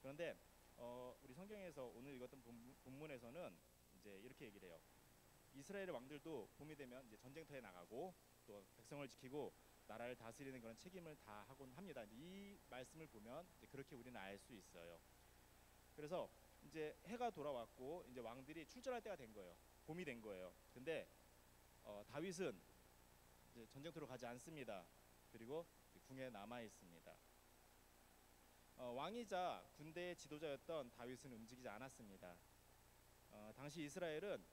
그런데 우리 성경에서 오늘 읽었던 본문에서는 이제 이렇게 얘기를 해요. 이스라엘의 왕들도 봄이 되면 이제 전쟁터에 나가고 또 백성을 지키고 나라를 다스리는 그런 책임을 다 하곤 합니다. 이 말씀을 보면 이제 그렇게 우리는 알 수 있어요. 그래서 이제 해가 돌아왔고 이제 왕들이 출전할 때가 된 거예요. 봄이 된 거예요. 근데 다윗은 이제 전쟁터로 가지 않습니다. 그리고 궁에 남아 있습니다. 왕이자 군대의 지도자였던 다윗은 움직이지 않았습니다. 당시 이스라엘은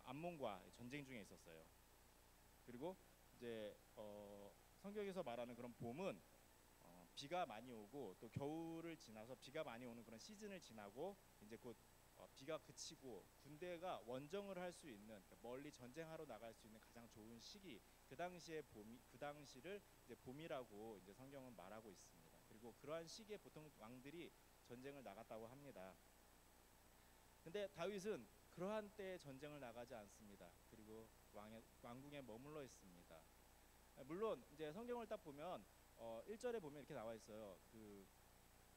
암몬과 전쟁 중에 있었어요. 그리고 이제 성경에서 말하는 그런 봄은 비가 많이 오고 또 겨울을 지나서 비가 많이 오는 그런 시즌을 지나고 이제 곧 비가 그치고 군대가 원정을 할 수 있는, 그러니까 멀리 전쟁하러 나갈 수 있는 가장 좋은 시기, 그 당시에 봄이, 그 당시를 이제 봄이라고 이제 성경은 말하고 있습니다. 그리고 그러한 시기에 보통 왕들이 전쟁을 나갔다고 합니다. 근데 다윗은 그러한 때에 전쟁을 나가지 않습니다. 그리고 왕궁에 머물러 있습니다. 물론 이제 성경을 딱 보면 1절에 보면 이렇게 나와 있어요. 그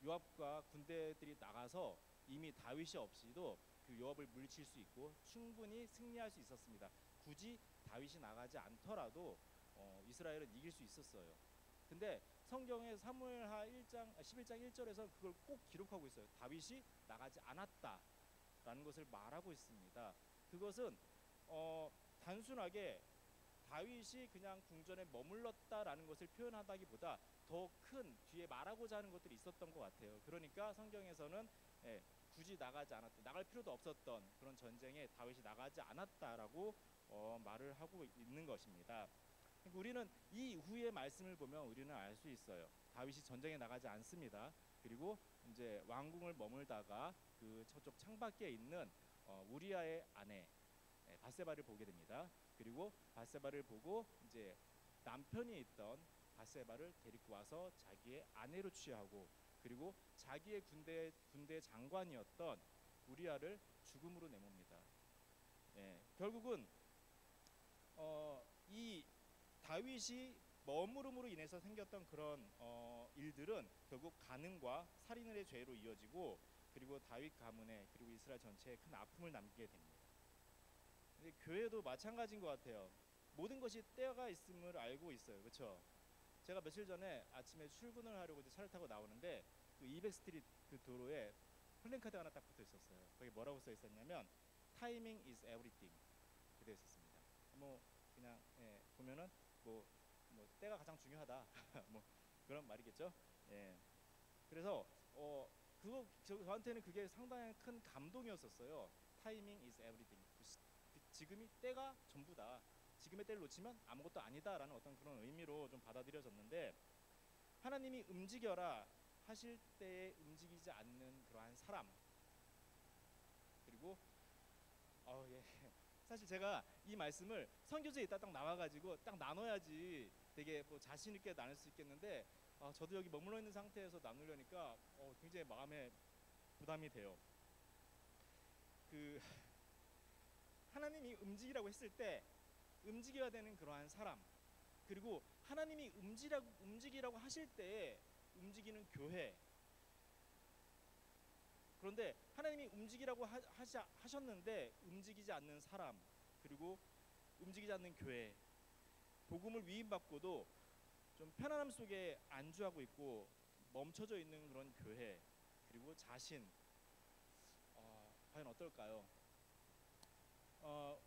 요압과 군대들이 나가서 이미 다윗이 없이도 그 요압을 물리칠 수 있고 충분히 승리할 수 있었습니다. 굳이 다윗이 나가지 않더라도 이스라엘은 이길 수 있었어요. 근데 성경의 사무엘하 1장 11장 1절에서 그걸 꼭 기록하고 있어요. 다윗이 나가지 않았다라는 것을 말하고 있습니다. 그것은 단순하게 다윗이 그냥 궁전에 머물렀다라는 것을 표현하다기보다 더 큰 뒤에 말하고자 하는 것들이 있었던 것 같아요. 그러니까 성경에서는 굳이 나가지 않았다, 나갈 필요도 없었던 그런 전쟁에 다윗이 나가지 않았다라고 말을 하고 있는 것입니다. 그러니까 우리는 이 이후의 말씀을 보면 우리는 알 수 있어요. 다윗이 전쟁에 나가지 않습니다. 그리고 이제 왕궁을 머물다가 그 저쪽 창밖에 있는 우리아의 아내 바세바를 보게 됩니다. 그리고 바세바를 보고 이제 남편이 있던 바세바를 데리고 와서 자기의 아내로 취하고, 그리고 자기의 군대 장관이었던 우리아를 죽음으로 내뭅니다. 결국은 이 다윗이 머무름으로 인해서 생겼던 그런 일들은 결국 간음과 살인의 죄로 이어지고, 그리고 다윗 가문에, 그리고 이스라엘 전체에 큰 아픔을 남기게 됩니다. 근데 교회도 마찬가지인 것 같아요. 모든 것이 때가 있음을 알고 있어요. 그렇죠? 제가 며칠 전에 아침에 출근을 하려고 이제 차를 타고 나오는데 그 200스트리트 그 도로에 플랜카드 하나 딱 붙어 있었어요. 거기 뭐라고 써 있었냐면 Timing is everything 그되어 있었습니다. 뭐 그냥 보면은 뭐 때가 가장 중요하다 뭐 그런 말이겠죠. 예. 그래서 그거 저한테는 그게 상당히 큰 감동이었었어요. Timing is everything. 지금이 때가 전부다. 지금의 때를 놓치면 아무것도 아니다라는 어떤 그런 의미로 좀 받아들여졌는데, 하나님이 움직여라 하실 때에 움직이지 않는 그러한 사람, 그리고 예. 사실 제가 이 말씀을 선교제에 있다 딱 나와가지고 딱 나눠야지 되게 뭐 자신 있게 나눌 수 있겠는데 저도 여기 머물러 있는 상태에서 나누려니까 굉장히 마음에 부담이 돼요. 그 하나님이 움직이라고 했을 때 움직여야 되는 그러한 사람, 그리고 하나님이 움직이라고 하실 때에 움직이는 교회. 그런데 하나님이 움직이라고 하셨는데 움직이지 않는 사람, 그리고 움직이지 않는 교회, 복음을 위임받고도 좀 편안함 속에 안주하고 있고 멈춰져 있는 그런 교회, 그리고 자신, 과연 어떨까요?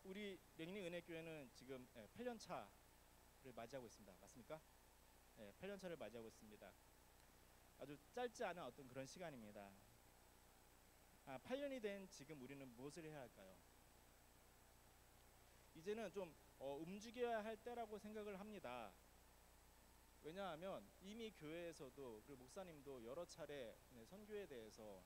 우리 랭링 은혜교회는 지금 8년 차를 맞이하고 있습니다. 맞습니까? 8년 차를 맞이하고 있습니다. 아주 짧지 않은 어떤 그런 시간입니다. 8년이 된 지금 우리는 무엇을 해야 할까요? 이제는 좀 움직여야 할 때라고 생각을 합니다. 왜냐하면 이미 교회에서도, 그리고 목사님도 여러 차례 선교에 대해서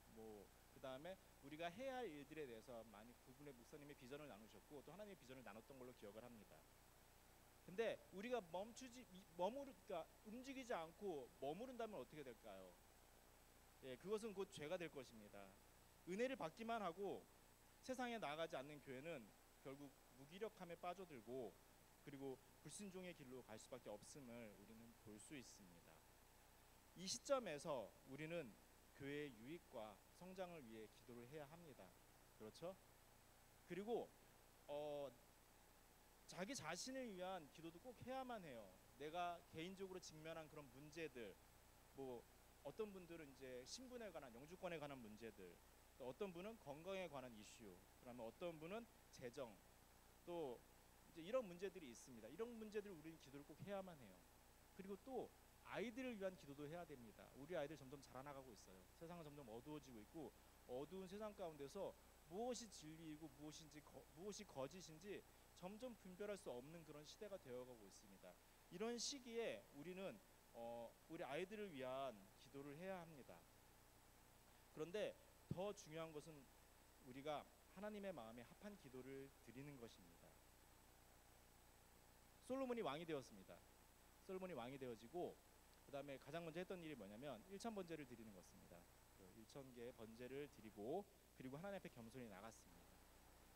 그 다음에 우리가 해야 할 일들에 대해서 많이 그분의 목사님의 비전을 나누셨고 또 하나님의 비전을 나눴던 걸로 기억을 합니다. 근데 우리가 그러니까 움직이지 않고 머무른다면 어떻게 될까요? 그것은 곧 죄가 될 것입니다. 은혜를 받기만 하고 세상에 나아가지 않는 교회는 결국 무기력함에 빠져들고, 그리고 불순종의 길로 갈 수밖에 없음을 우리는 볼 수 있습니다. 이 시점에서 우리는 교회의 유익과 성장을 위해 기도를 해야 합니다. 그렇죠? 그리고 자기 자신을 위한 기도도 꼭 해야만 해요. 내가 개인적으로 직면한 그런 문제들, 뭐 어떤 분들은 이제 신분에 관한, 영주권에 관한 문제들, 또 어떤 분은 건강에 관한 이슈, 그다음에 어떤 분은 재정, 또 이제 이런 문제들이 있습니다. 이런 문제들 우리는 기도를 꼭 해야만 해요. 그리고 또 아이들을 위한 기도도 해야 됩니다. 우리 아이들 점점 자라나가고 있어요. 세상은 점점 어두워지고 있고, 어두운 세상 가운데서 무엇이 진리이고 무엇이 거짓인지 점점 분별할 수 없는 그런 시대가 되어가고 있습니다. 이런 시기에 우리는 우리 아이들을 위한 기도를 해야 합니다. 그런데 더 중요한 것은 우리가 하나님의 마음에 합한 기도를 드리는 것입니다. 솔로몬이 왕이 되었습니다. 솔로몬이 왕이 되어지고 그 다음에 가장 먼저 했던 일이 뭐냐면 1천 번제를 드리는 것입니다. 1천 개의 번제를 드리고 그리고 하나님 앞에 겸손히 나갔습니다.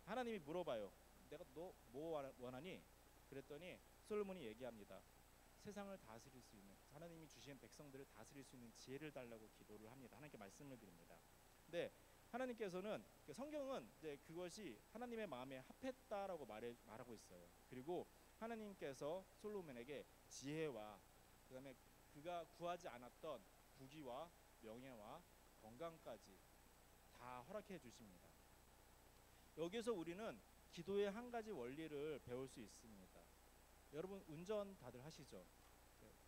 하나님이 물어봐요. 내가 너 뭐 원하니? 그랬더니 솔로몬이 얘기합니다. 세상을 다스릴 수 있는, 하나님이 주신 백성들을 다스릴 수 있는 지혜를 달라고 기도를 합니다. 하나님께 말씀을 드립니다. 근데 하나님께서는, 성경은 이제 그것이 하나님의 마음에 합했다라고 말하고 있어요. 그리고 하나님께서 솔로몬에게 지혜와 그다음에 그가 구하지 않았던 부귀와 명예와 건강까지 다 허락해 주십니다. 여기서 우리는 기도의 한 가지 원리를 배울 수 있습니다. 여러분 운전 다들 하시죠?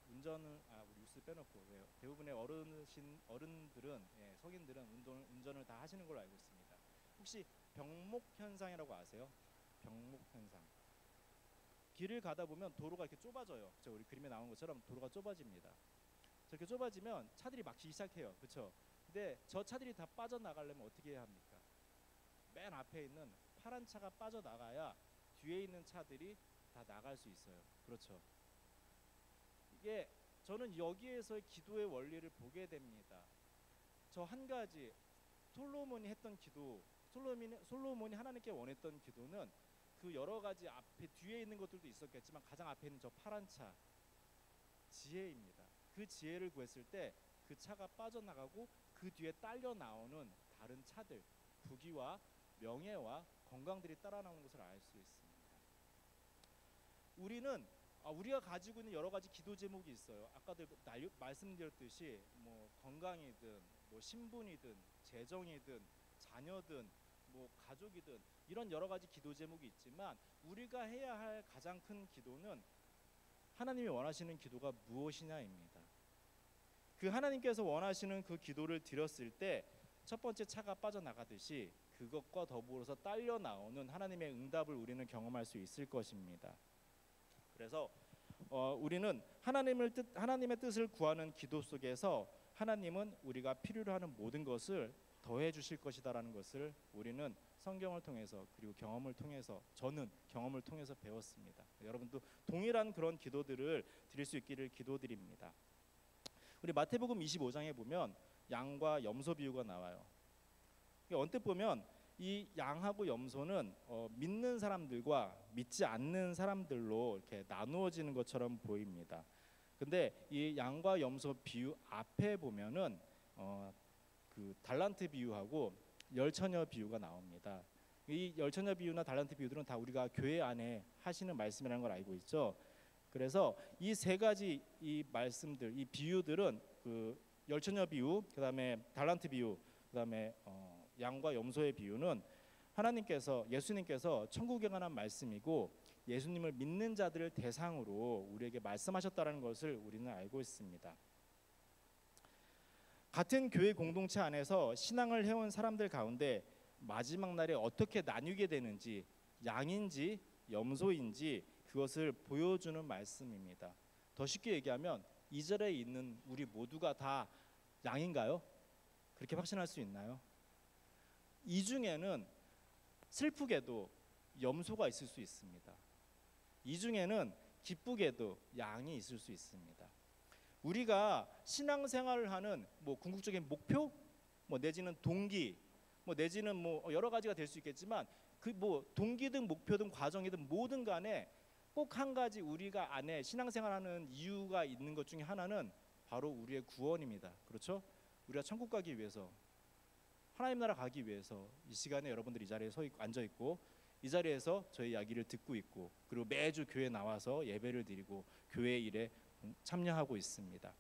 운전을 우리 뉴스 빼놓고 대부분의 어른들은, 성인들은 운전을 다 하시는 걸로 알고 있습니다. 혹시 병목 현상이라고 아세요? 병목 현상. 길을 가다 보면 도로가 이렇게 좁아져요. 그렇죠? 우리 그림에 나온 것처럼 도로가 좁아집니다. 저렇게 좁아지면 차들이 막히기 시작해요. 그렇죠? 근데 저 차들이 다 빠져나가려면 어떻게 해야 합니까? 맨 앞에 있는 파란 차가 빠져나가야 뒤에 있는 차들이 다 나갈 수 있어요. 그렇죠? 이게 저는 여기에서 기도의 원리를 보게 됩니다. 저 한 가지 솔로몬이 했던 기도, 솔로몬이 하나님께 원했던 기도는 그 여러 가지 앞에 뒤에 있는 것들도 있었겠지만 가장 앞에 있는 저 파란 차, 지혜입니다. 그 지혜를 구했을 때 그 차가 빠져나가고 그 뒤에 딸려 나오는 다른 차들, 부귀와 명예와 건강들이 따라 나오는 것을 알 수 있습니다. 우리가 가지고 있는 여러 가지 기도 제목이 있어요. 아까도 말씀드렸듯이 뭐 건강이든 뭐 신분이든 재정이든 자녀든 뭐 가족이든 이런 여러 가지 기도 제목이 있지만 우리가 해야 할 가장 큰 기도는 하나님이 원하시는 기도가 무엇이냐입니다. 그 하나님께서 원하시는 그 기도를 드렸을 때 첫 번째 차가 빠져나가듯이 그것과 더불어서 딸려 나오는 하나님의 응답을 우리는 경험할 수 있을 것입니다. 그래서 우리는 하나님의 뜻을 구하는 기도 속에서 하나님은 우리가 필요로 하는 모든 것을 더해 주실 것이다라는 것을 우리는 성경을 통해서 그리고 경험을 통해서, 저는 경험을 통해서 배웠습니다. 여러분도 동일한 그런 기도들을 드릴 수 있기를 기도드립니다. 우리 마태복음 25장에 보면 양과 염소 비유가 나와요. 언뜻 보면 이 양하고 염소는 믿는 사람들과 믿지 않는 사람들로 이렇게 나누어지는 것처럼 보입니다. 근데 이 양과 염소 비유 앞에 보면은 그 달란트 비유하고 열처녀 비유가 나옵니다. 이 열처녀 비유나 달란트 비유들은 다 우리가 교회 안에 하시는 말씀이라는 걸 알고 있죠. 그래서 이 세 가지 이 말씀들, 이 비유들은 그 열처녀 비유, 그다음에 달란트 비유, 그다음에 양과 염소의 비유는 예수님께서 천국에 관한 말씀이고 예수님을 믿는 자들을 대상으로 우리에게 말씀하셨다는 것을 우리는 알고 있습니다. 같은 교회 공동체 안에서 신앙을 해온 사람들 가운데 마지막 날에 어떻게 나뉘게 되는지, 양인지 염소인지 그것을 보여주는 말씀입니다. 더 쉽게 얘기하면 2절에 있는 우리 모두가 다 양인가요? 그렇게 확신할 수 있나요? 이 중에는 슬프게도 염소가 있을 수 있습니다. 이 중에는 기쁘게도 양이 있을 수 있습니다. 우리가 신앙생활을 하는 뭐 궁극적인 목표, 뭐 내지는 동기, 뭐 내지는 뭐 여러 가지가 될 수 있겠지만 그 뭐 동기든 목표든 과정이든 뭐든 간에 꼭 한 가지 우리가 안에 신앙생활하는 이유가 있는 것 중에 하나는 바로 우리의 구원입니다. 그렇죠? 우리가 천국 가기 위해서, 하나님 나라 가기 위해서 이 시간에 여러분들이 이 자리에 앉아 있고 이 자리에서 저희 이야기를 듣고 있고 그리고 매주 교회 나와서 예배를 드리고 교회 일에 참여하고 있습니다.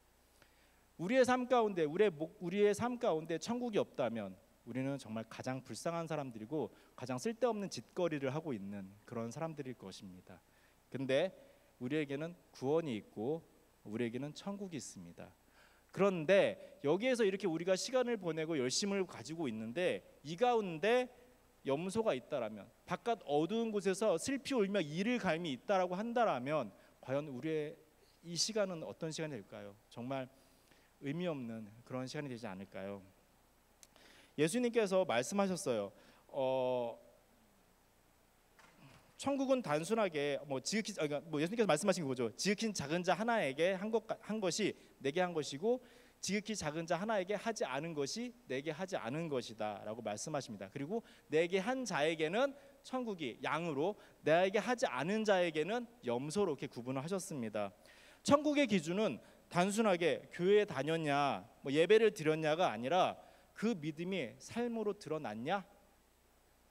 우리의 삶 가운데 천국이 없다면 우리는 정말 가장 불쌍한 사람들이고 가장 쓸데없는 짓거리를 하고 있는 그런 사람들일 것입니다. 근데 우리에게는 구원이 있고 우리에게는 천국이 있습니다. 그런데 여기에서 이렇게 우리가 시간을 보내고 열심을 가지고 있는데 이 가운데 염소가 있다라면, 바깥 어두운 곳에서 슬피 울며 이를 갈미 있다라고 한다라면 과연 우리의 이 시간은 어떤 시간이 될까요? 정말 의미 없는 그런 시간이 되지 않을까요? 예수님께서 말씀하셨어요. 천국은 단순하게 예수님께서 말씀하신 거죠. 지극히 작은 자 하나에게 한 것이 내게 한 것이고 지극히 작은 자 하나에게 하지 않은 것이 내게 하지 않은 것이다라고 말씀하십니다. 그리고 내게 한 자에게는 천국이 양으로, 내게 하지 않은 자에게는 염소로 이렇게 구분을 하셨습니다. 천국의 기준은 단순하게 교회에 다녔냐, 예배를 드렸냐가 아니라 그 믿음이 삶으로 드러났냐,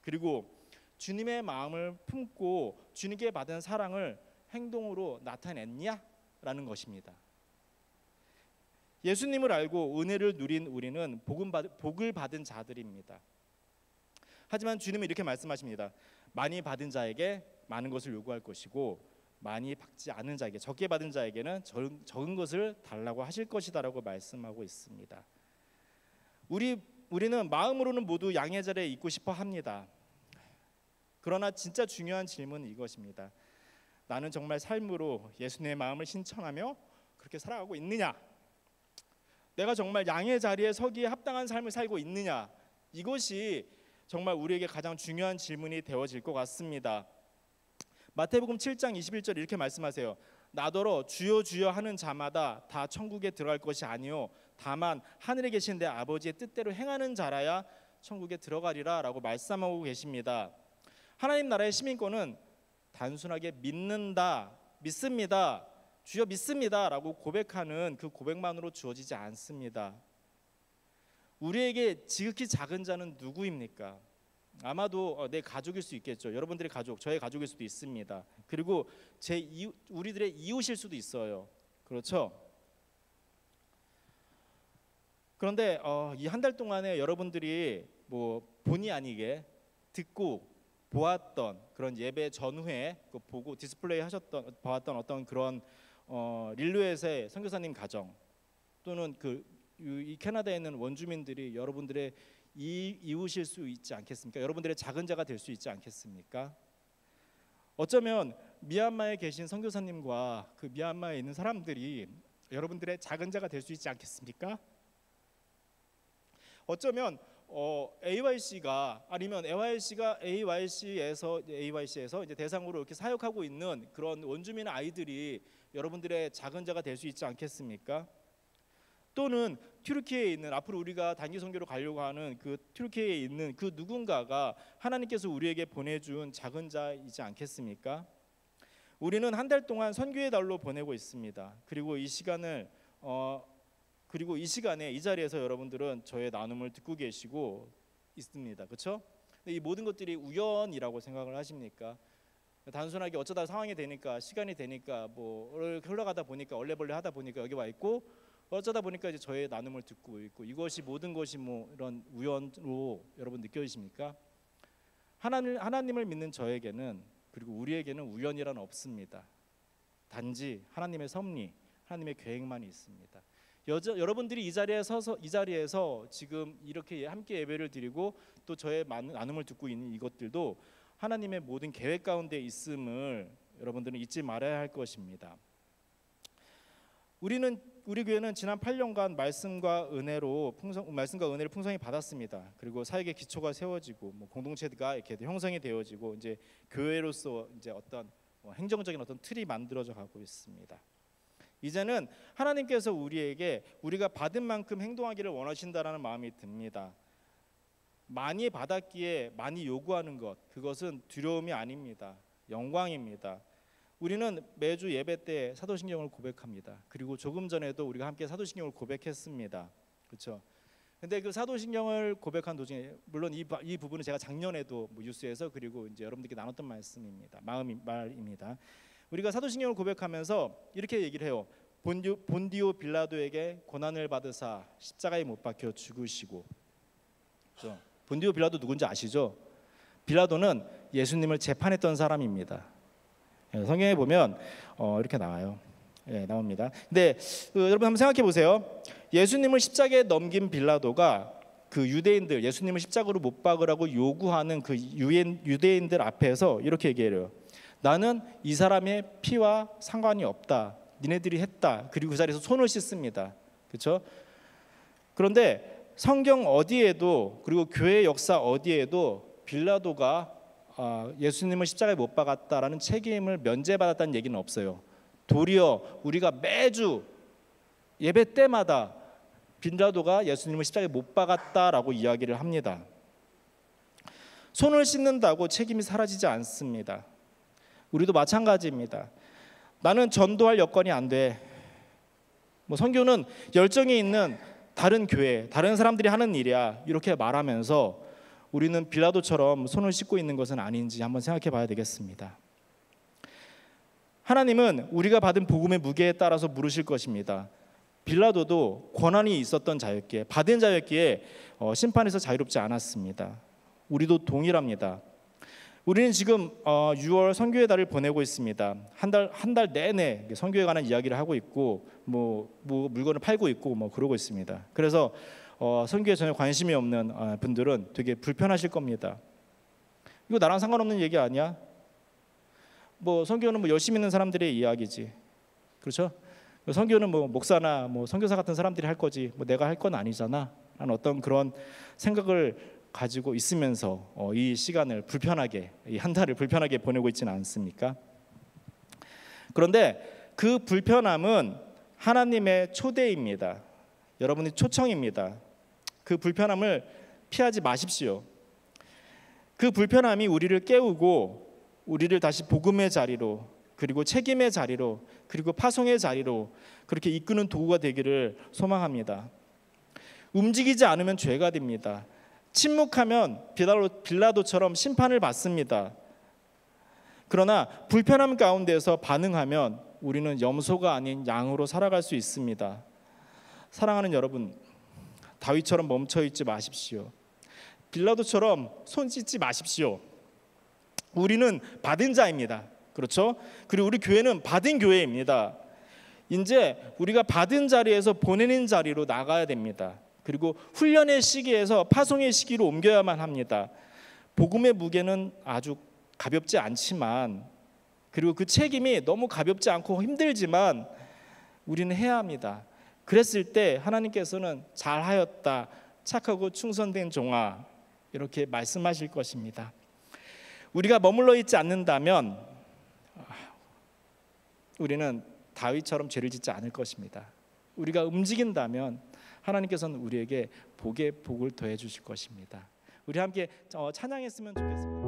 그리고 주님의 마음을 품고 주님께 받은 사랑을 행동으로 나타냈냐라는 것입니다. 예수님을 알고 은혜를 누린 우리는 복을 받은 자들입니다. 하지만 주님은 이렇게 말씀하십니다. 많이 받은 자에게 많은 것을 요구할 것이고 많이 받지 않은 자에게, 적게 받은 자에게는 적은 것을 달라고 하실 것이다라고 말씀하고 있습니다. 우리는 마음으로는 모두 양의 자리에 있고 싶어 합니다. 그러나 진짜 중요한 질문은 이것입니다. 나는 정말 삶으로 예수님의 마음을 신천하며 그렇게 살아가고 있느냐? 내가 정말 양의 자리에 서기에 합당한 삶을 살고 있느냐? 이것이 정말 우리에게 가장 중요한 질문이 되어질 것 같습니다. 마태복음 7장 21절 이렇게 말씀하세요. 나더러 주여 주여 하는 자마다 다 천국에 들어갈 것이 아니요 다만 하늘에 계신 내 아버지의 뜻대로 행하는 자라야 천국에 들어가리라 라고 말씀하고 계십니다. 하나님 나라의 시민권은 단순하게 믿는다, 믿습니다, 주여 믿습니다 라고 고백하는 그 고백만으로 주어지지 않습니다. 우리에게 지극히 작은 자는 누구입니까? 아마도 내 가족일 수 있겠죠. 여러분들의 가족, 저의 가족일 수도 있습니다. 그리고 우리들의 이웃일 수도 있어요. 그렇죠? 그런데 이 한 달 동안에 여러분들이 본의 아니게 듣고 보았던 그런 예배 전후에 보고 디스플레이 보았던 어떤 그런 릴루엣의 선교사님 가정 또는 이 캐나다에 있는 원주민들이 여러분들의 이웃일 수 있지 않겠습니까? 여러분들의 작은 자가 될 수 있지 않겠습니까? 어쩌면 미얀마에 계신 선교사님과 그 미얀마에 있는 사람들이 여러분들의 작은 자가 될 수 있지 않겠습니까? 어쩌면 AYC가 아니면 AYC에서 이제 대상으로 이렇게 사역하고 있는 그런 원주민 아이들이 여러분들의 작은 자가 될 수 있지 않겠습니까? 또는 튀르키예에 있는, 앞으로 우리가 단기 선교로 가려고 하는 그 튀르키예에 있는 그 누군가가 하나님께서 우리에게 보내준 작은 자이지 않겠습니까? 우리는 한 달 동안 선교의 달로 보내고 있습니다. 그리고 이 시간에 이 자리에서 여러분들은 저의 나눔을 듣고 계시고 있습니다. 그렇죠? 이 모든 것들이 우연이라고 생각을 하십니까? 단순하게 어쩌다 상황이 되니까, 시간이 되니까, 흘러가다 보니까, 얼레벌레 하다 보니까 여기 와 있고, 어쩌다 보니까 이제 저의 나눔을 듣고 있고, 이것이 모든 것이 이런 우연으로 여러분 느껴지십니까? 하나님을 믿는 저에게는, 그리고 우리에게는 우연이란 없습니다. 단지 하나님의 섭리, 하나님의 계획만이 있습니다. 여러분들이 이 자리에서 지금 이렇게 함께 예배를 드리고 또 저의 나눔을 듣고 있는 이것들도 하나님의 모든 계획 가운데 있음을 여러분들은 잊지 말아야 할 것입니다. 우리 교회는 지난 8년간 말씀과 은혜를 풍성히 받았습니다. 그리고 사역의 기초가 세워지고 공동체가 이렇게 형성이 되어지고 이제 교회로서 이제 어떤 행정적인 어떤 틀이 만들어져 가고 있습니다. 이제는 하나님께서 우리가 받은 만큼 행동하기를 원하신다라는 마음이 듭니다. 많이 받았기에 많이 요구하는 것, 그것은 두려움이 아닙니다. 영광입니다. 우리는 매주 예배 때 사도신경을 고백합니다. 그리고 조금 전에도 우리가 함께 사도신경을 고백했습니다. 그렇죠? 근데 그 사도신경을 고백한 도중에 물론 이 부분은 제가 작년에도 뭐 뉴스에서 그리고 이제 여러분들께 나눴던 말씀입니다. 말입니다. 우리가 사도신경을 고백하면서 이렇게 얘기를 해요. 본디오 빌라도에게 고난을 받으사 십자가에 못 박혀 죽으시고. 그렇죠? 본디오 빌라도 누군지 아시죠? 빌라도는 예수님을 재판했던 사람입니다. 성경에 보면 이렇게 나와요. 나옵니다. 근데 여러분 한번 생각해 보세요. 예수님을 십자가에 넘긴 빌라도가 그 유대인들, 예수님을 십자가로 못 박으라고 요구하는 그 유대인들 앞에서 이렇게 얘기해요. 나는 이 사람의 피와 상관이 없다. 니네들이 했다. 그리고 그 자리에서 손을 씻습니다. 그렇죠? 그런데 성경 어디에도 그리고 교회 역사 어디에도 빌라도가 예수님을 십자가에 못 박았다라는 책임을 면제받았다는 얘기는 없어요. 도리어 우리가 매주 예배 때마다 빌라도가 예수님을 십자가에 못 박았다라고 이야기를 합니다. 손을 씻는다고 책임이 사라지지 않습니다. 우리도 마찬가지입니다. 나는 전도할 여건이 안 돼. 뭐 선교는 열정이 있는 다른 교회, 다른 사람들이 하는 일이야. 이렇게 말하면서 우리는 빌라도처럼 손을 씻고 있는 것은 아닌지 한번 생각해 봐야 되겠습니다. 하나님은 우리가 받은 복음의 무게에 따라서 물으실 것입니다. 빌라도도 권한이 있었던 자였기에 받은 자였기에 심판에서 자유롭지 않았습니다. 우리도 동일합니다. 우리는 지금 6월 선교의 달을 보내고 있습니다. 한 달 내내 선교에 관한 이야기를 하고 있고 뭐 물건을 팔고 있고 뭐 그러고 있습니다. 그래서 선교에 전혀 관심이 없는 분들은 되게 불편하실 겁니다. 이거 나랑 상관없는 얘기 아니야? 뭐 선교는 뭐 열심히 있는 사람들의 이야기지, 그렇죠? 선교는 뭐 목사나 뭐 선교사 같은 사람들이 할 거지, 뭐 내가 할 건 아니잖아. 라는 어떤 그런 생각을 가지고 있으면서 이 시간을 불편하게, 이 한 달을 불편하게 보내고 있지는 않습니까? 그런데 그 불편함은 하나님의 초대입니다. 여러분의 초청입니다. 그 불편함을 피하지 마십시오. 그 불편함이 우리를 깨우고 우리를 다시 복음의 자리로, 그리고 책임의 자리로, 그리고 파송의 자리로 그렇게 이끄는 도구가 되기를 소망합니다. 움직이지 않으면 죄가 됩니다. 침묵하면 빌라도처럼 심판을 받습니다. 그러나 불편함 가운데서 반응하면 우리는 염소가 아닌 양으로 살아갈 수 있습니다. 사랑하는 여러분, 다윗처럼 멈춰있지 마십시오. 빌라도처럼 손 씻지 마십시오. 우리는 받은 자입니다. 그렇죠? 그리고 우리 교회는 받은 교회입니다. 이제 우리가 받은 자리에서 보내는 자리로 나가야 됩니다. 그리고 훈련의 시기에서 파송의 시기로 옮겨야만 합니다. 복음의 무게는 아주 가볍지 않지만, 그리고 그 책임이 너무 가볍지 않고 힘들지만 우리는 해야 합니다. 그랬을 때 하나님께서는 잘하였다, 착하고 충성된 종아, 이렇게 말씀하실 것입니다. 우리가 머물러 있지 않는다면 우리는 다윗처럼 죄를 짓지 않을 것입니다. 우리가 움직인다면 하나님께서는 우리에게 복에 복을 더해 주실 것입니다. 우리 함께 찬양했으면 좋겠습니다.